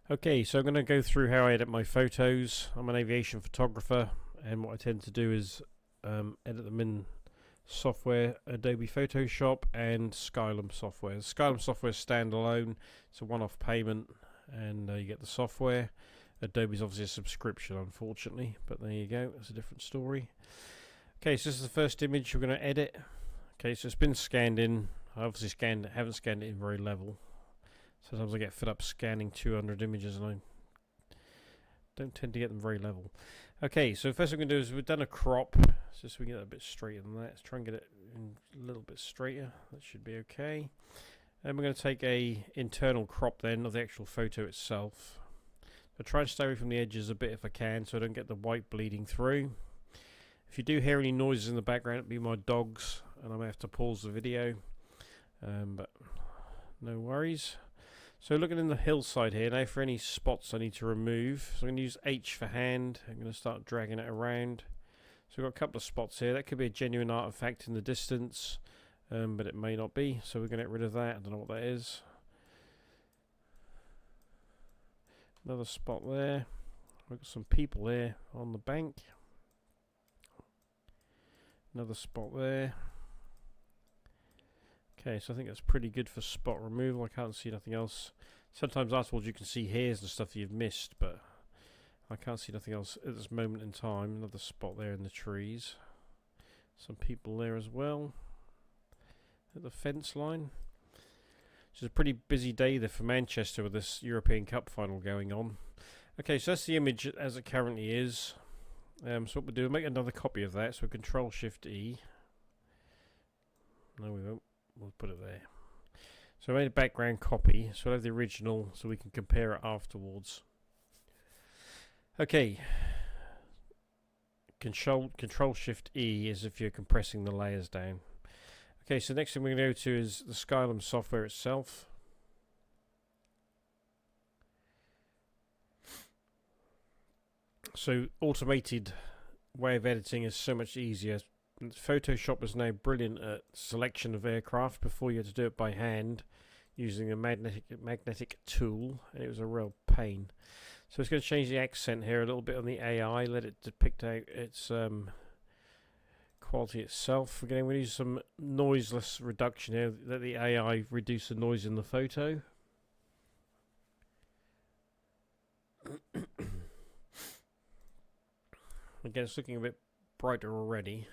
Okay, so I'm going to go through how I edit my photos. I'm an aviation photographer, and what I tend to do is edit them in software, Adobe Photoshop and Skylum software. Skylum software is standalone, it's a one-off payment, and you get the software. Adobe's obviously a subscription, unfortunately, but there you go, that's a different story. Okay, so this is the first image we're going to edit. Okay, so it's been scanned in. I obviously haven't scanned it in very level. Sometimes I get fed up scanning 200 images and I don't tend to get them very level. Okay, so first thing we're going to do is we've done a crop, so we can get that a bit straighter than that. Let's try and get it a little bit straighter. That should be okay. And we're going to take a internal crop then of the actual photo itself. So try and stay away from the edges a bit if I can, so I don't get the white bleeding through. If you do hear any noises in the background, it'll be my dogs, and I may have to pause the video, but no worries. So looking in the hillside here, now for any spots I need to remove, so I'm going to use H for hand. I'm going to start dragging it around. So we've got a couple of spots here. That could be a genuine artifact in the distance, but it may not be, so we're going to get rid of that. I don't know what that is. Another spot there. We've got some people here on the bank. Another spot there. Okay, so I think that's pretty good for spot removal. I can't see nothing else. Sometimes afterwards you can see hairs and stuff that you've missed, but I can't see nothing else at this moment in time. Another spot there in the trees. Some people there as well. At the fence line. It's a pretty busy day there for Manchester with this European Cup final going on. Okay, so that's the image as it currently is. So what we'll do, we'll make another copy of that. So Control-Shift-E. No, we won't. We'll put it there. So I made a background copy, so I have the original so we can compare it afterwards. Okay. Control-Shift-E is if you're compressing the layers down. Okay, so next thing we're going to go to is the Skylum software itself. So automated way of editing is so much easier. Photoshop is now brilliant at selection of aircraft. Before you had to do it by hand using a magnetic tool, and it was a real pain. So it's going to change the accent here a little bit on the AI, let it depict out its quality itself. Again, we're going to use some noiseless reduction here, let the AI reduce the noise in the photo. Again, it's looking a bit brighter already.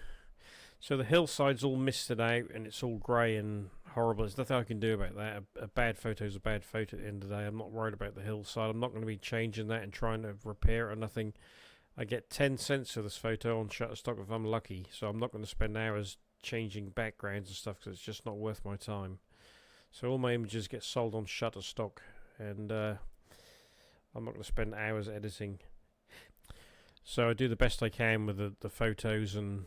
So the hillside's all misted out and it's all grey and horrible. There's nothing I can do about that. A bad photo is a bad photo at the end of the day. I'm not worried about the hillside. I'm not going to be changing that and trying to repair it or nothing. I get 10 cents for this photo on Shutterstock if I'm lucky, so I'm not going to spend hours changing backgrounds and stuff because it's just not worth my time. So all my images get sold on Shutterstock, and I'm not going to spend hours editing. So I do the best I can with the photos, and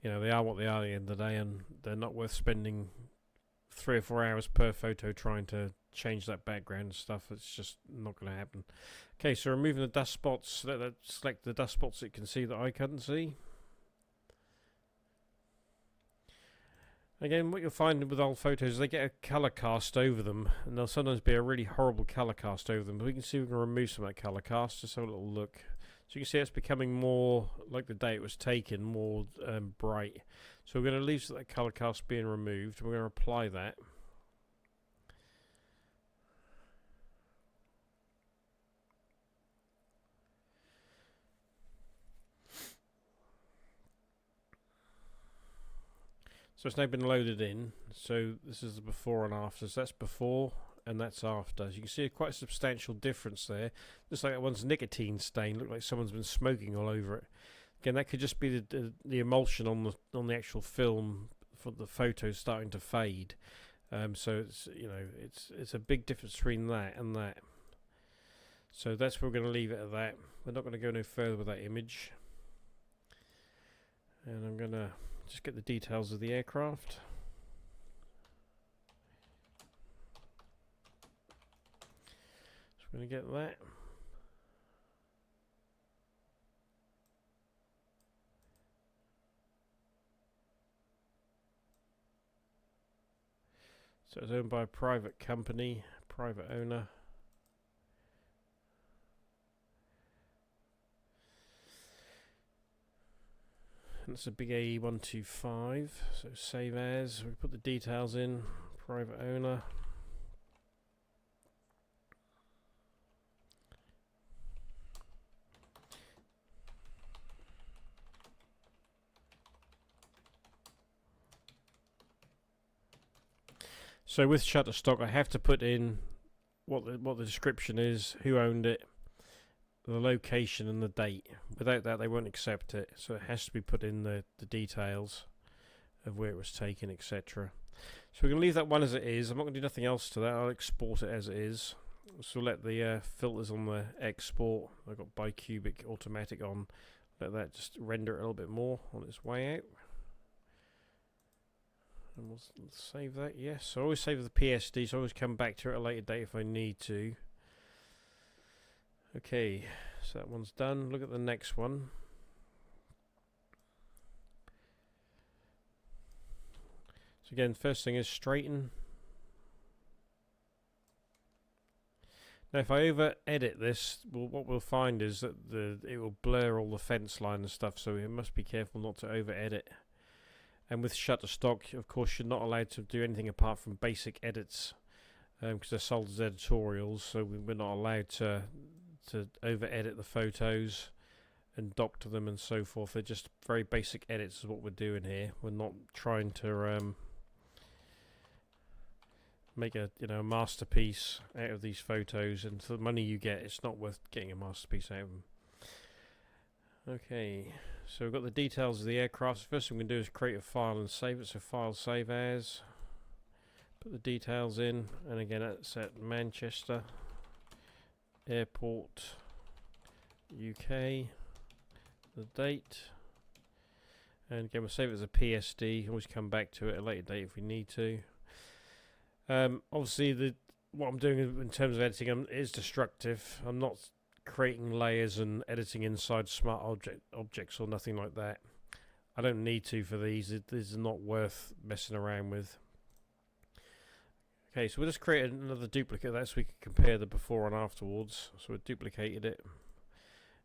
you know, they are what they are at the end of the day, and they're not worth spending 3 or 4 hours per photo trying to change that background and stuff. It's just not going to happen. Okay, so removing the dust spots. Select the dust spots that you can see that I couldn't see. Again, what you'll find with old photos is they get a colour cast over them, and there'll sometimes be a really horrible colour cast over them, but we can see we can remove some of that colour cast. Just have a little look. So you can see it's becoming more like the day it was taken, more bright. So we're going to leave that colour cast being removed. We're going to apply that. So it's now been loaded in. So this is the before and after. So that's before and that's after. As you can see, quite a substantial difference there. Just like that one's nicotine stain, looked like someone's been smoking all over it. Again, that could just be the emulsion on the actual film for the photos starting to fade. So it's, you know, it's a big difference between that and that. So that's where we're going to leave it at that. We're not going to go no further with that image. And I'm going to just get the details of the aircraft. So we're going to get that. So it's owned by a private company, private owner. That's a big A125. So save as. We put the details in. Private owner. So with Shutterstock, I have to put in what the description is, who owned it, the location, and the date. Without that, they won't accept it. So it has to be put in the details of where it was taken, etc. So we're going to leave that one as it is. I'm not going to do nothing else to that. I'll export it as it is. So let the filters on the export. I've got bicubic automatic on. Let that just render it a little bit more on its way out. And we'll save that, yes. So I always save the PSD, so I always come back to it at a later date if I need to. Okay, so that one's done. Look at the next one. So again, first thing is straighten. Now if I over edit this, what we'll find is that it will blur all the fence line and stuff, so we must be careful not to over edit. And with Shutterstock, of course, you're not allowed to do anything apart from basic edits, because they're sold as editorials, so we're not allowed to over edit the photos and doctor them and so forth. They're just very basic edits is what we're doing here. We're not trying to make a a masterpiece out of these photos, and for the money you get, it's not worth getting a masterpiece out of them. Okay, so we've got the details of the aircraft. So first thing we're going to do is create a file and save it. So file, save as, put the details in, and again that's at Manchester Airport, UK, the date, and again we'll save it as a PSD. Always come back to it at a later date if we need to. Obviously what I'm doing in terms of editing is destructive. I'm not creating layers and editing inside smart objects or nothing like that. I don't need to for these. These are not worth messing around with. Okay, so we'll just create another duplicate of that so we can compare the before and afterwards. So we've duplicated it,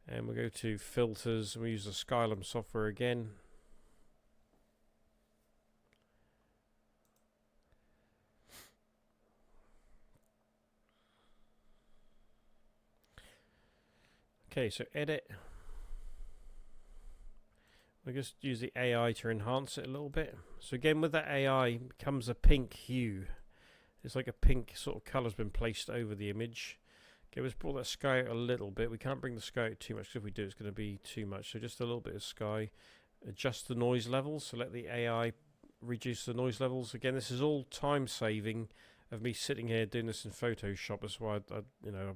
and we'll go to filters and we use the Skylum software again. Okay, so edit. We'll just use the AI to enhance it a little bit. So again, with that AI comes a pink hue. It's like a pink sort of colour's been placed over the image. Okay, let's pull that sky out a little bit. We can't bring the sky out too much, because if we do, it's going to be too much. So just a little bit of sky. Adjust the noise levels. So let the AI reduce the noise levels. Again, this is all time saving of me sitting here doing this in Photoshop. That's why I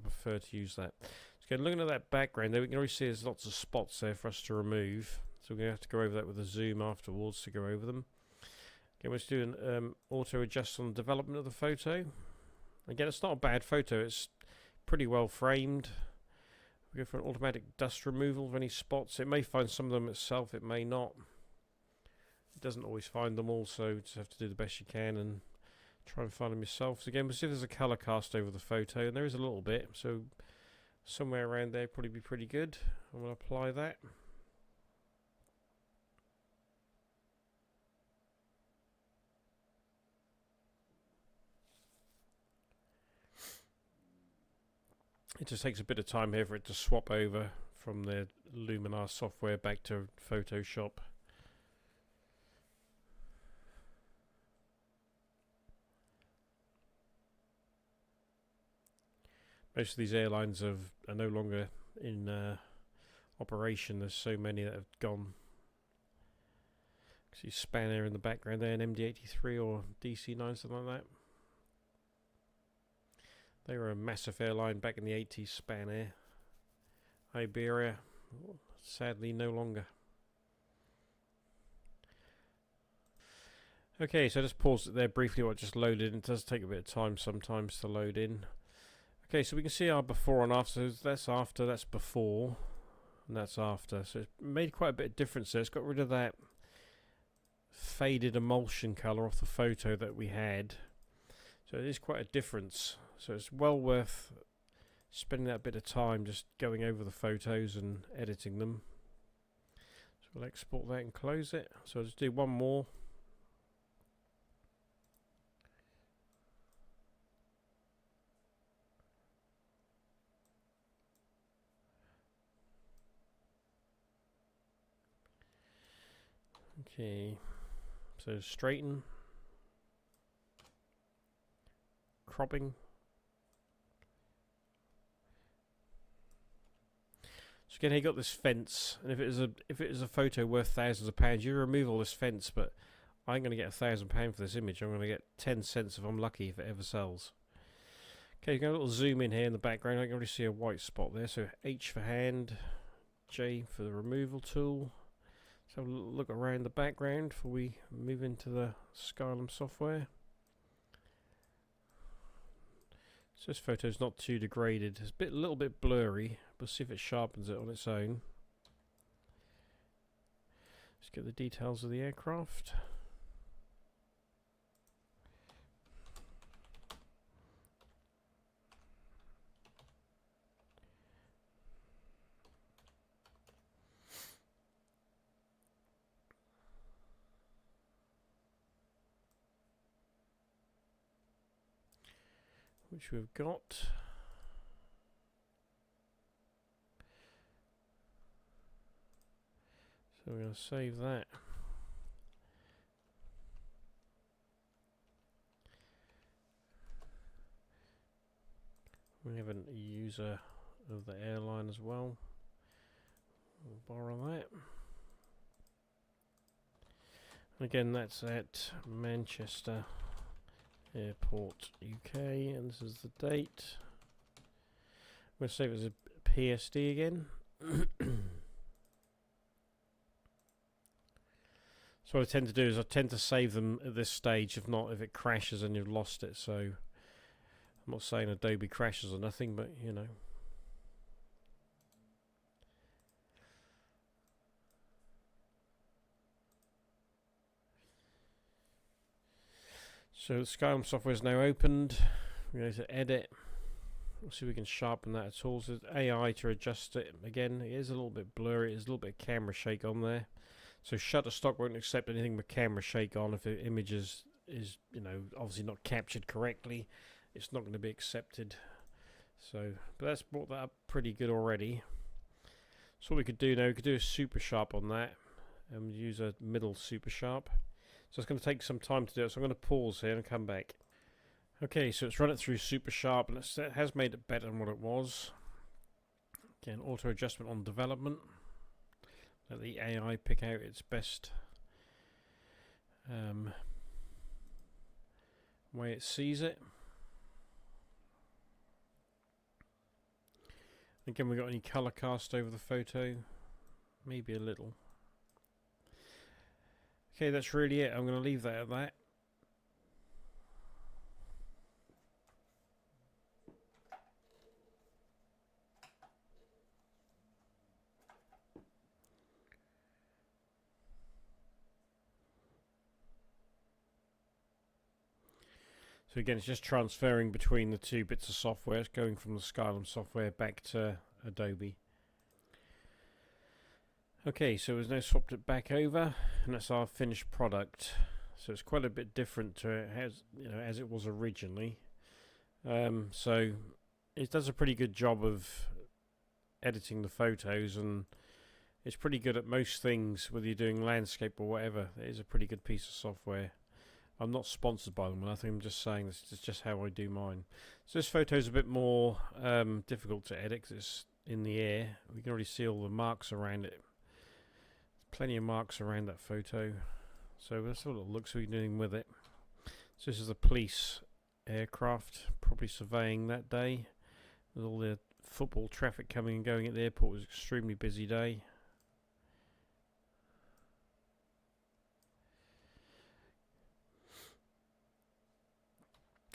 prefer to use that. So again, looking at that background there, we can already see there's lots of spots there for us to remove. So we're going to have to go over that with a zoom afterwards to go over them. Again, let's do an auto adjust on the development of the photo. Again, it's not a bad photo. It's pretty well framed. We go for an automatic dust removal of any spots. It may find some of them itself. It may not. It doesn't always find them all, so you just have to do the best you can and try and find them yourself. So again, we'll see if there's a colour cast over the photo, and there is a little bit. So somewhere around there probably be pretty good. I'm going to apply that. It just takes a bit of time here for it to swap over from the Luminar software back to Photoshop. Most of these airlines are no longer in operation. There's so many that have gone. See Spanair in the background there, an MD-83 or DC-9, something like that. They were a massive airline back in the 80s, Spanair. Iberia, sadly no longer. Okay, so just pause it there briefly while it just loaded. It does take a bit of time sometimes to load in. Okay, so we can see our before and after. So that's after, that's before, and that's after. So it's made quite a bit of difference there. It's got rid of that faded emulsion colour off the photo that we had. So it is quite a difference. So it's well worth spending that bit of time just going over the photos and editing them. So So we'll export that and close it. So I'll just do one more. Okay, so straighten, cropping. So again, you got this fence, and if it is a photo worth thousands of pounds, you remove all this fence. But I ain't gonna get £1,000 for this image. I'm gonna get 10 cents if I'm lucky, if it ever sells. Okay, you got a little zoom in here in the background. I can already see a white spot there. So H for hand, J for the removal tool. Let's have a look around the background before we move into the Skylum software. So this photo's not too degraded. It's a little bit blurry. We'll see if it sharpens it on its own. Let's get the details of the aircraft. Which we've got. So we're going to save that. We have a user of the airline as well. We'll borrow that. And again, that's at Manchester Airport UK, and this is the date. I'm going to save it as a PSD again. So what I tend to do is I tend to save them at this stage. If not, if it crashes and you've lost it. So I'm not saying Adobe crashes or nothing, but you know. So the Skylum software is now opened. We're going to edit. We'll see if we can sharpen that at all. So AI to adjust it. Again, it is a little bit blurry. There's a little bit of camera shake on there. So Shutterstock won't accept anything with camera shake on. If the image is you know, obviously not captured correctly, it's not going to be accepted. So, but that's brought that up pretty good already. So what we could do now, we could do a super sharp on that, and use a middle super sharp. So it's going to take some time to do it. So I'm going to pause here and come back. Okay, so it's run it through super sharp, and it has made it better than what it was. Again, auto adjustment on development. Let the AI pick out its best way it sees it. Again, we got any color cast over the photo? Maybe a little. Okay, that's really it. I'm going to leave that at that. So again, it's just transferring between the two bits of software. It's going from the Skylum software back to Adobe. Okay, so we've now swapped it back over, and that's our finished product. So it's quite a bit different to as it was originally. So it does a pretty good job of editing the photos, and it's pretty good at most things, whether you're doing landscape or whatever. It is a pretty good piece of software. I'm not sponsored by them, I think I'm just saying this is just how I do mine. So this photo is a bit more difficult to edit because it's in the air. We can already see all the marks around it. Plenty of marks around that photo. So let's have a little look, so we're doing with it. So this is a police aircraft, probably surveying that day. With all the football traffic coming and going at the airport, it was an extremely busy day.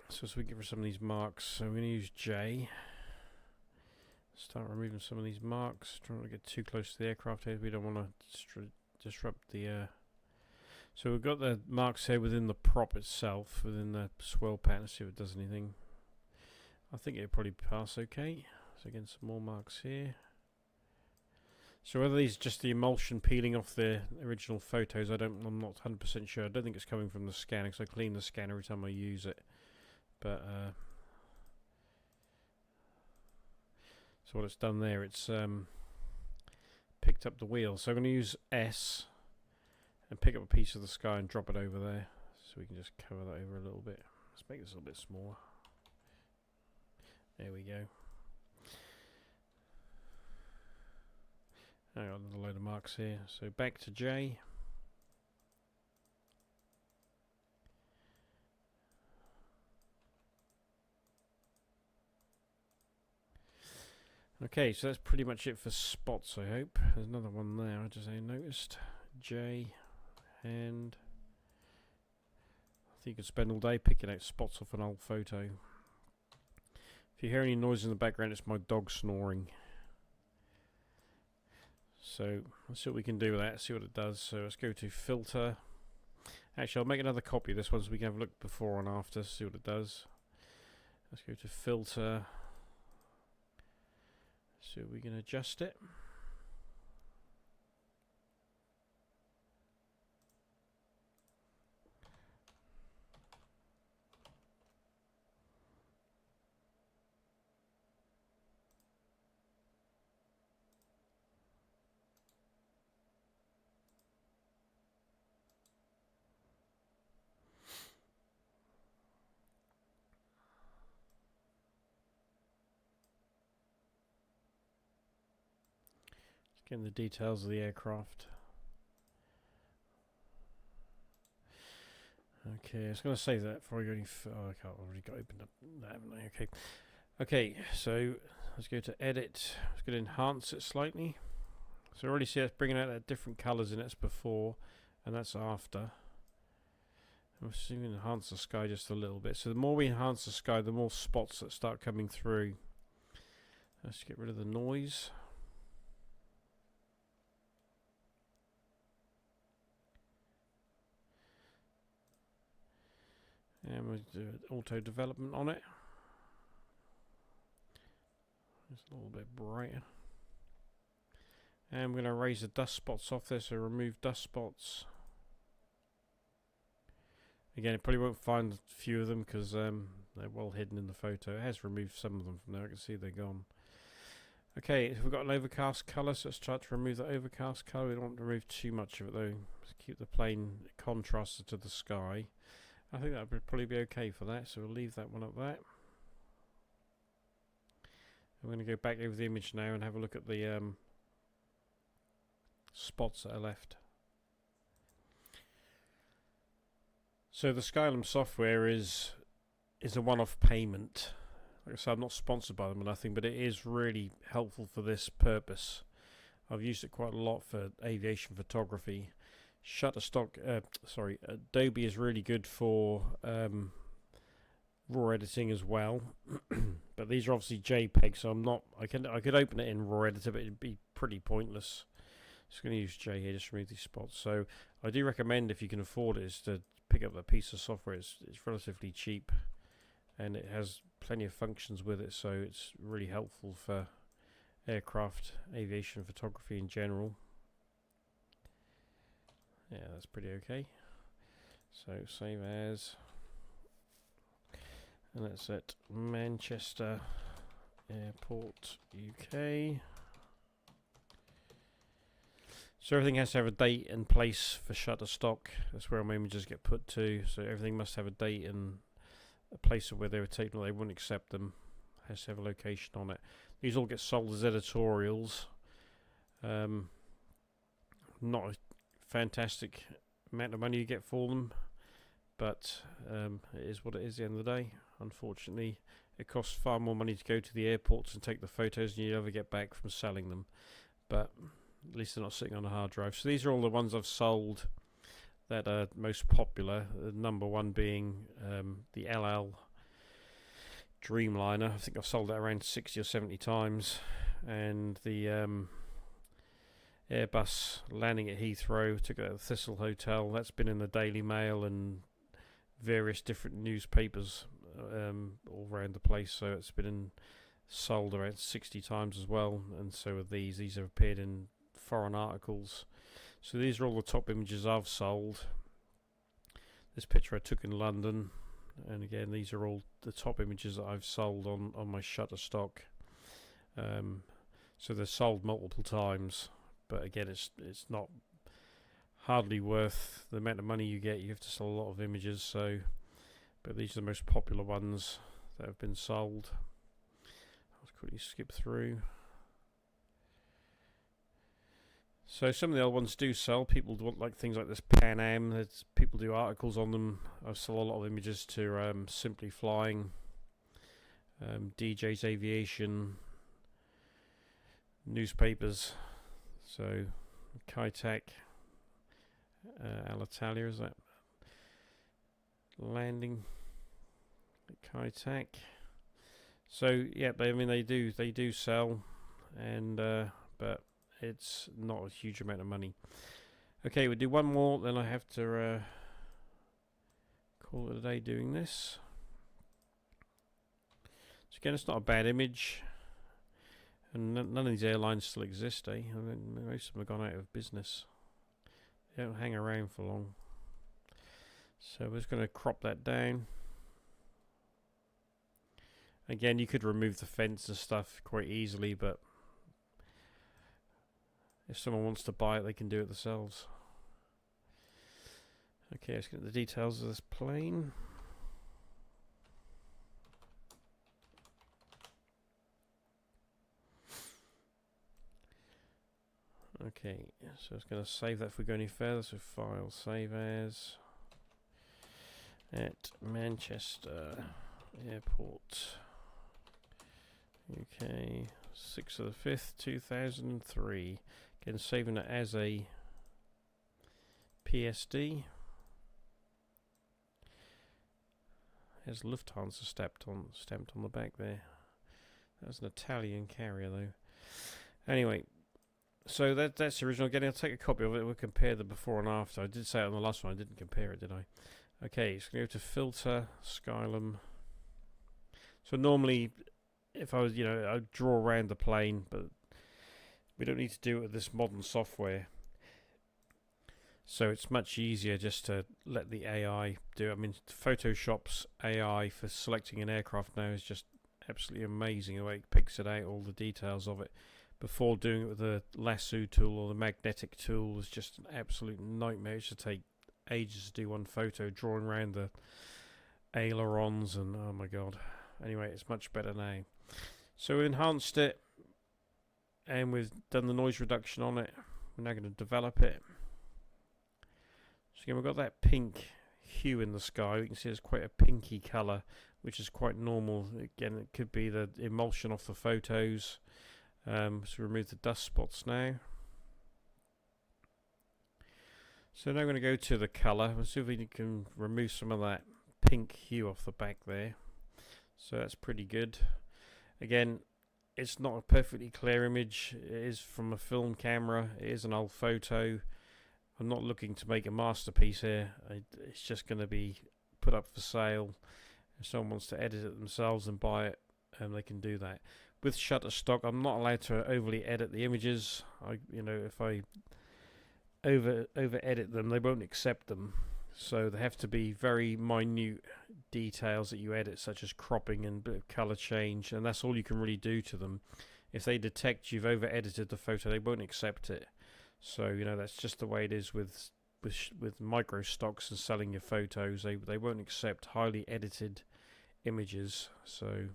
So as we get rid of some of these marks, so we're going to use J. Start removing some of these marks. Trying not to get too close to the aircraft here. We don't want to disrupt the... So we've got the marks here within the prop itself, within the swirl pattern. Let's see if it does anything. I think it'll probably pass okay. So again, some more marks here. So whether these are just the emulsion peeling off the original photos, I'm not 100% sure. I don't think it's coming from the scanner, because I clean the scanner every time I use it. But so what it's done there, it's picked up the wheel. So I'm going to use S and pick up a piece of the sky and drop it over there, so we can just cover that over a little bit. Let's make this a little bit smaller. There we go. I got another load of marks here. So back to J. Okay, so that's pretty much it for spots, I hope. There's another one there, I just noticed. J, and I think you could spend all day picking out spots off an old photo. If you hear any noise in the background, it's my dog snoring. So let's see what we can do with that, see what it does. So let's go to filter. Actually, I'll make another copy of this one so we can have a look before and after, see what it does. Let's go to filter. So we can adjust it. Getting the details of the aircraft. Okay, I was going to say that before I go any oh, I can't, already got opened up that, haven't I? Okay. Okay, so let's go to edit. Let's go to enhance it slightly. So already see it's bringing out that different colours in it as before, and that's after. I'm assuming enhance the sky just a little bit. So the more we enhance the sky, the more spots that start coming through. Let's get rid of the noise. And we'll do auto development on it. It's a little bit brighter. And I'm going to erase the dust spots off there, so remove dust spots. Again, it probably won't find a few of them because they're well hidden in the photo. It has removed some of them from there. I can see they're gone. Okay, we've got an overcast colour, so let's try to remove the overcast colour. We don't want to remove too much of it though. Let's keep the plane contrasted to the sky. I think that would probably be okay for that, so we'll leave that one at that. I'm going to go back over the image now and have a look at the spots that are left. So the Skylum software is a one-off payment. Like I said, I'm not sponsored by them or nothing, but it is really helpful for this purpose. I've used it quite a lot for aviation photography. Shutterstock, Adobe is really good for raw editing as well, but these are obviously JPEG, so I could open it in raw editor, but it'd be pretty pointless. Just going to use J here, just remove these spots. So I do recommend, if you can afford it, is to pick up that piece of software. It's relatively cheap, and it has plenty of functions with it, so it's really helpful for aircraft, aviation photography in general. Yeah, that's pretty okay. So save as, and that's at Manchester Airport, UK. So everything has to have a date and place for Shutterstock. That's where my images get put to. So everything must have a date and a place of where they were taken, or they wouldn't accept them. It has to have a location on it. These all get sold as editorials. Not a fantastic amount of money you get for them, but it is what it is at the end of the day. Unfortunately, it costs far more money to go to the airports and take the photos than you ever get back from selling them. But at least they're not sitting on a hard drive. So these are all the ones I've sold that are most popular. Number one being the LL Dreamliner. I think I've sold that around 60 or 70 times. And the Airbus landing at Heathrow, took it at the Thistle Hotel. That's been in the Daily Mail and various different newspapers all around the place. So it's been sold around 60 times as well. And so are these. These have appeared in foreign articles. So these are all the top images I've sold. This picture I took in London, and again these are all the top images that I've sold on my Shutterstock. So they're sold multiple times, but again it's not hardly worth the amount of money you get. You have to sell a lot of images, so but these are the most popular ones that have been sold. I'll quickly skip through. So some of the other ones do sell. People want like things like this Pan Am. People do articles on them. I sell a lot of images to Simply Flying, DJ's Aviation, newspapers. So Kitec, Alitalia, is that landing? Kitec. So yeah, they do sell, and but it's not a huge amount of money. Okay, we'll do one more, then I have to call it a day doing this. So again, it's not a bad image, and none of these airlines still exist, eh? I mean, most of them have gone out of business. They don't hang around for long. So we're just going to crop that down. Again, you could remove the fence and stuff quite easily, but if someone wants to buy it, they can do it themselves. Okay, let's get the details of this plane. Okay, so it's going to save that if we go any further. So file, save as, at Manchester Airport, UK, 6th of the 5th, 2003. Again, saving it as a PSD. Has Lufthansa stamped on the back there. That's an Italian carrier though. Anyway, so that's the original. Again, I'll take a copy of it. We'll compare the before and after. I did say it on the last one. I didn't compare it, did I? Okay, so going to go to Filter, Skylum. So normally, if I was, I'd draw around the plane, but we don't need to do it with this modern software. So it's much easier just to let the AI do it. I mean, Photoshop's AI for selecting an aircraft now is just absolutely amazing, the way it picks it out, all the details of it. Before doing it with the lasso tool or the magnetic tool was just an absolute nightmare. It should take ages to do one photo, drawing around the ailerons, and oh my god. Anyway, it's much better now. So we enhanced it, and we've done the noise reduction on it. We're now going to develop it. So again, we've got that pink hue in the sky. You can see it's quite a pinky colour, which is quite normal. Again, it could be the emulsion off the photos. So remove the dust spots now. So now I'm going to go to the colour. We'll see if we can remove some of that pink hue off the back there. So that's pretty good. Again, it's not a perfectly clear image. It is from a film camera. It is an old photo. I'm not looking to make a masterpiece here. It's just going to be put up for sale. If someone wants to edit it themselves and buy it, they can do that. With Shutterstock, I'm not allowed to overly edit the images. If I over edit them, they won't accept them. So they have to be very minute details that you edit, such as cropping and bit of color change, and that's all you can really do to them. If they detect you've over edited the photo, they won't accept it. So that's just the way it is with micro stocks and selling your photos. They won't accept highly edited images. So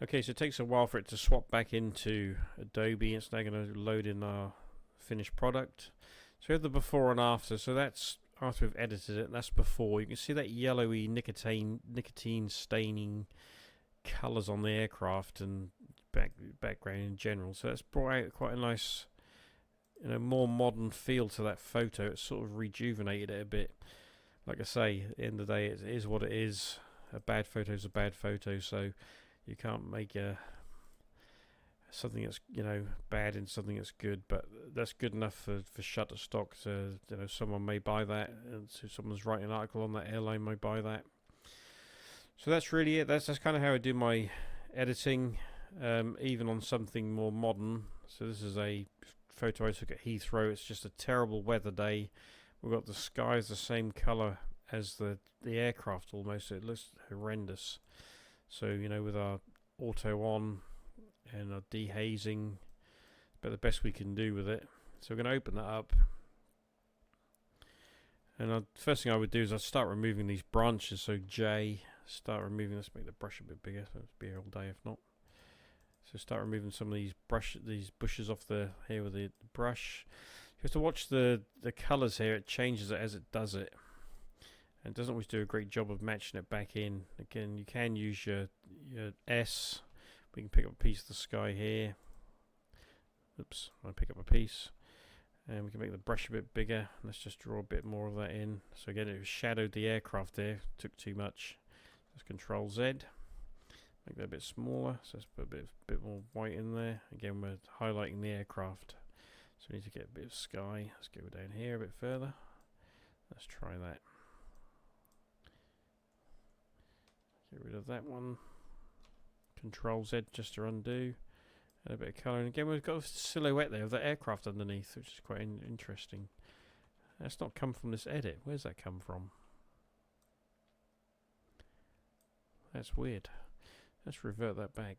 okay, so it takes a while for it to swap back into Adobe. It's now going to load in our finished product. So we have the before and after. So that's after we've edited it. That's before. You can see that yellowy nicotine staining colours on the aircraft and background in general. So that's brought out quite a nice, more modern feel to that photo. It's sort of rejuvenated it a bit. Like I say, at the end of the day, it is what it is. A bad photo is a bad photo. So you can't make something that's bad in something that's good, but that's good enough for Shutterstock. So someone may buy that, and so someone's writing an article on that airline may buy that. So that's really it. That's kind of how I do my editing. even on something more modern. So this is a photo I took at Heathrow. It's just a terrible weather day. We've got the skies the same colour as the aircraft almost, so it looks horrendous. So, you know, with our auto on and our dehazing, but the best we can do with it. So we're going to open that up. And first thing I would do is I'd start removing these branches. So J, start removing, let's make the brush a bit bigger, so it'll be here all day if not. So start removing some of these bushes off here with the brush. You have to watch the colours here, it changes it as it does it. And it doesn't always do a great job of matching it back in. Again, you can use your S. We can pick up a piece of the sky here. Oops, I pick up a piece. And we can make the brush a bit bigger. Let's just draw a bit more of that in. So again, it shadowed the aircraft there. Took too much. Just Control Z. Make that a bit smaller. So let's put a bit more white in there. Again, we're highlighting the aircraft. So we need to get a bit of sky. Let's go down here a bit further. Let's try that. Get rid of that one. Control Z just to undo. And a bit of colour. And again, we've got a silhouette there of the aircraft underneath, which is quite interesting. That's not come from this edit. Where's that come from? That's weird. Let's revert that back.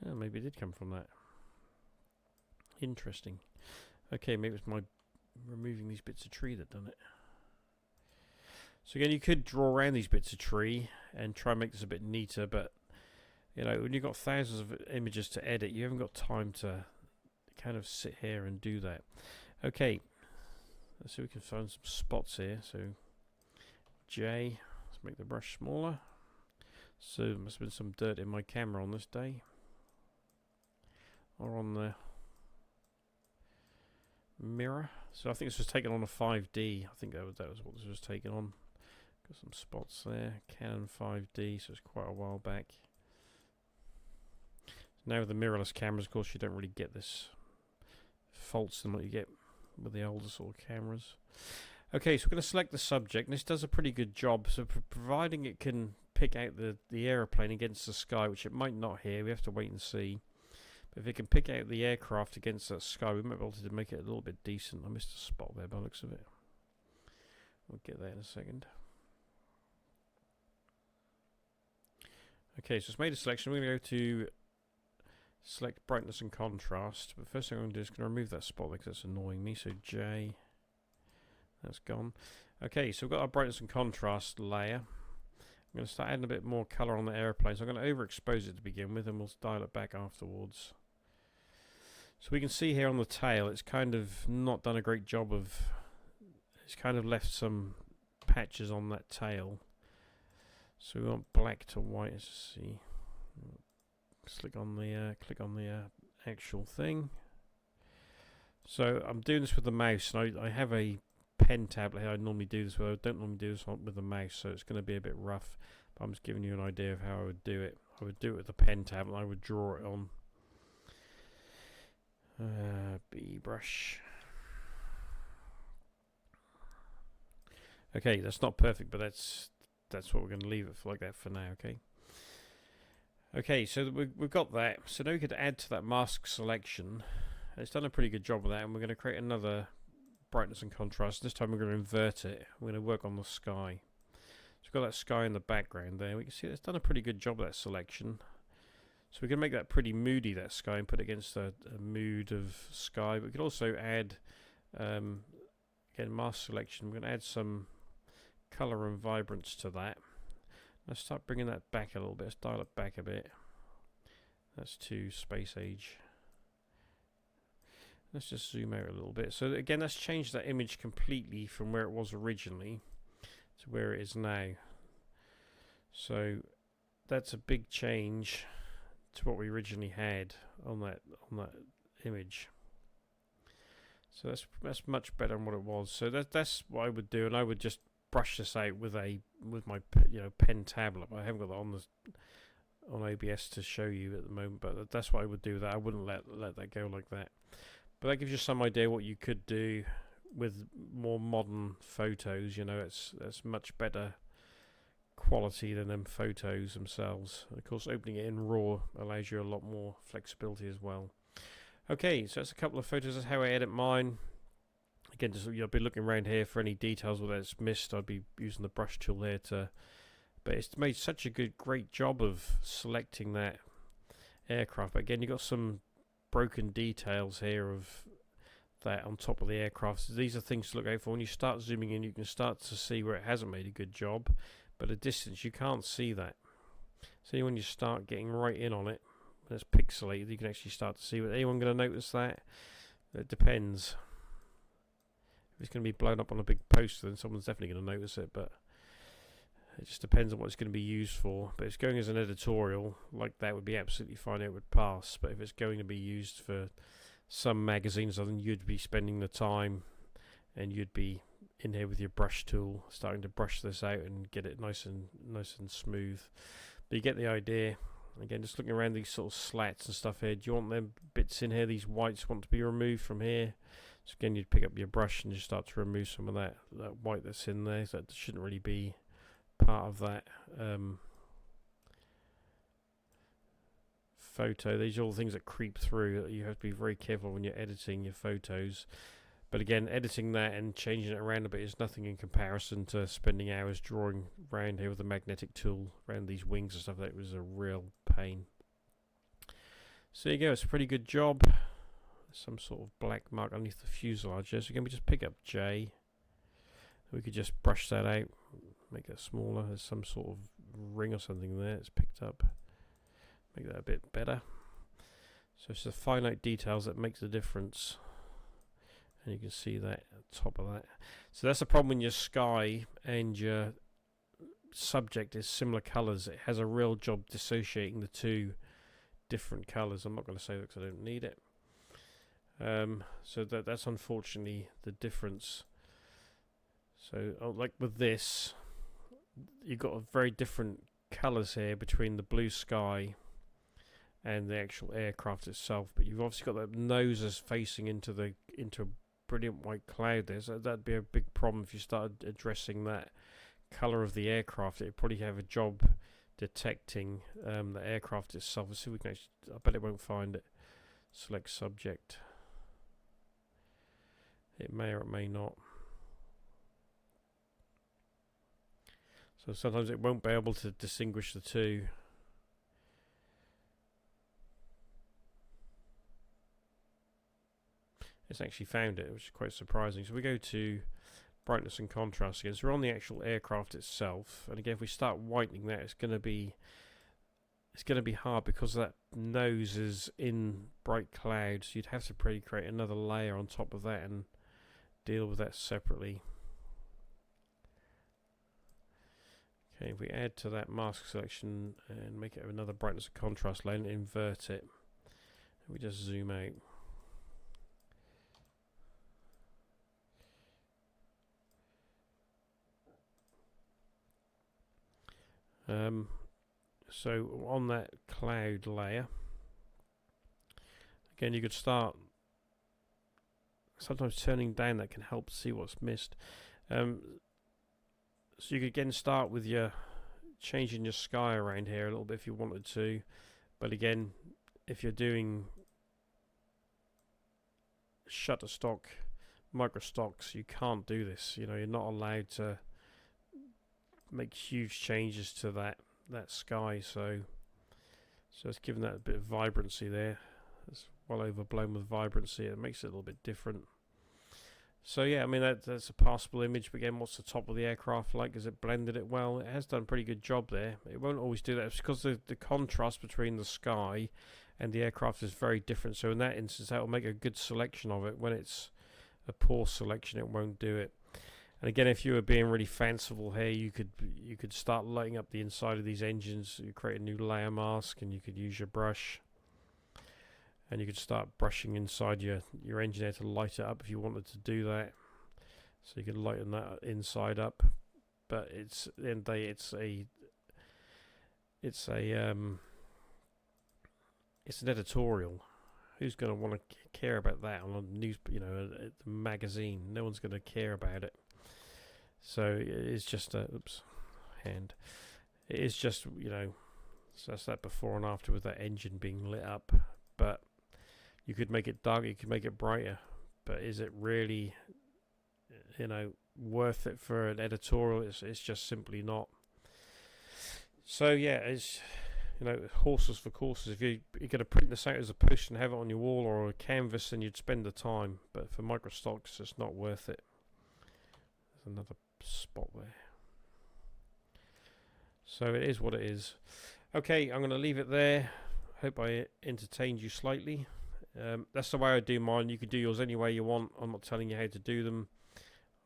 Oh, maybe it did come from that. Interesting. Okay, maybe it's my removing these bits of tree that done it. So again, you could draw around these bits of tree and try and make this a bit neater, but you know, when you've got thousands of images to edit, you haven't got time to kind of sit here and do that. Okay, let's see if we can find some spots here. So J, let's make the brush smaller. So there must have been some dirt in my camera on this day, or on the mirror. So I think this was taken on a 5D. I think that was what this was taken on. Got some spots there. Canon 5D, so it's quite a while back. Now with the mirrorless cameras, of course, you don't really get this faults than what you get with the older sort of cameras. Okay, so we're going to select the subject, and this does a pretty good job. So providing it can pick out the aeroplane against the sky, which it might not here, we have to wait and see. But if it can pick out the aircraft against that sky, we might be able to make it a little bit decent. I missed a spot there by the looks of it. We'll get that in a second. Okay, so it's made a selection. We're going to go to select brightness and contrast. But first thing I'm going to do is going to remove that spot because that's annoying me. So J, that's gone. Okay, so we've got our brightness and contrast layer. I'm going to start adding a bit more colour on the aeroplane. So I'm going to overexpose it to begin with, and we'll dial it back afterwards. So we can see here on the tail, it's kind of not done a great job of. It's kind of left some patches on that tail. So we want black to white. Let's see. Click on the actual thing. So I'm doing this with the mouse, and I have a pen tablet here. I normally do this with. I don't normally do this with the mouse, so it's going to be a bit rough. But I'm just giving you an idea of how I would do it. I would do it with the pen tablet. I would draw it on B brush. Okay, that's not perfect, but that's what we're going to leave it for like that for now. Okay. Okay, so we've got that. So now we could add to that mask selection. It's done a pretty good job of that, and we're going to create another brightness and contrast. This time we're going to invert it. We're going to work on the sky. So we've got that sky in the background there. We can see it's done a pretty good job of that selection. So we can make that pretty moody, that sky, and put it against a mood of sky. But we could also add, again, mask selection. We're going to add some colour and vibrance to that. Let's start bringing that back a little bit. Let's dial it back a bit. That's to space age. Let's just zoom out a little bit. So again, that's changed that image completely from where it was originally to where it is now. So that's a big change to what we originally had on that image. So that's much better than what it was. So that's what I would do, and I would just brush this out with my pen tablet. I haven't got that on OBS to show you at the moment, but that's what I would do with that. I wouldn't let that go like that. But that gives you some idea what you could do with more modern photos. You know, it's much better quality than them photos themselves. And of course, opening it in RAW allows you a lot more flexibility as well. Okay, so that's a couple of photos. That's how I edit mine. Again, just you'll be looking around here for any details where it's missed. I'd be using the brush tool there to. But it's made such a great job of selecting that aircraft. But again, you've got some broken details here of that on top of the aircraft. So these are things to look out for. When you start zooming in, you can start to see where it hasn't made a good job. But at distance, you can't see that. See, when you start getting right in on it, when it's pixelated, you can actually start to see it. Anyone going to notice that? It depends. If it's going to be blown up on a big poster, then someone's definitely going to notice it. But it just depends on what it's going to be used for. But if it's going as an editorial, like that would be absolutely fine. It would pass. But if it's going to be used for some magazines, then you'd be spending the time and you'd be in here with your brush tool, starting to brush this out and get it nice and smooth. But you get the idea. Again, just looking around these sort of slats and stuff here. Do you want them bits in here? These whites want to be removed from here. So again, you'd pick up your brush and just start to remove some of that white that's in there. So that shouldn't really be part of that photo. These are all things that creep through. You have to be very careful when you're editing your photos. But again, editing that and changing it around a bit is nothing in comparison to spending hours drawing around here with a magnetic tool around these wings and stuff. That was a real pain. So there you go. It's a pretty good job. Some sort of black mark underneath the fuselage there. So again, we just pick up J. We could just brush that out, make that smaller. There's some sort of ring or something there. It's picked up. Make that a bit better. So it's the finite details that makes the difference. And you can see that at the top of that. So that's the problem when your sky and your subject is similar colours. It has a real job dissociating the two different colours. I'm not going to say that because I don't need it. So that's unfortunately the difference. So like with this, you've got a very different colours here between the blue sky and the actual aircraft itself. But you've obviously got the noses facing into a brilliant white cloud there. So that'd be a big problem if you started addressing that colour of the aircraft. It'd probably have a job detecting the aircraft itself. Let's see if we can actually, I bet it won't find it. Select subject. It may or it may not. So sometimes it won't be able to distinguish the two. It's actually found it, which is quite surprising. So we go to brightness and contrast again. So we're on the actual aircraft itself, and again, if we start whitening that, it's going to be hard because that nose is in bright clouds. You'd have to probably create another layer on top of that and deal with that separately. Okay, if we add to that mask selection and make it another brightness and contrast layer and invert it, and we just zoom out. So on that cloud layer, again, you could start sometimes turning down. That can help see what's missed. So you could again start with your changing your sky around here a little bit if you wanted to, but again, if you're doing shutterstock microstocks, you can't do this. You know, you're not allowed to make huge changes to that sky. So it's giving that a bit of vibrancy there. It's well overblown with vibrancy. It makes it a little bit different. So yeah, I mean that's a passable image. But again, what's the top of the aircraft like? Has it blended it well? It has done a pretty good job there. It won't always do that. It's because the contrast between the sky and the aircraft is very different. So in that instance, that will make a good selection of it. When it's a poor selection, it won't do it. And again, if you were being really fanciful here, you could start lighting up the inside of these engines. You create a new layer mask, and you could use your brush, and you could start brushing inside your engine there to light it up if you wanted to do that. So you can lighten that inside up. But it's at the end of the day, it's an editorial. Who's going to want to care about that on a news, a magazine? No one's going to care about it. So it's just a hand. It is just, you know, so that's that before and after with that engine being lit up. But you could make it dark, you could make it brighter, but is it really, you know, worth it for an editorial? It's just simply not. So yeah, it's, you know, horses for courses. If you're going to print this out as a poster and have it on your wall or a canvas, then you'd spend the time. But for microstock, it's just not worth it. There's another spot there. So it is what it is. Okay, I'm going to leave it there. Hope I entertained you slightly. That's the way I do mine. You can do yours any way you want. I'm not telling you how to do them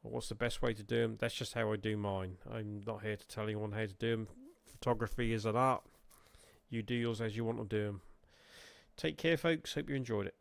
or what's the best way to do them. That's just how I do mine. I'm not here to tell anyone how to do them. Photography is an art. You do yours as you want to do them. Take care, folks. Hope you enjoyed it.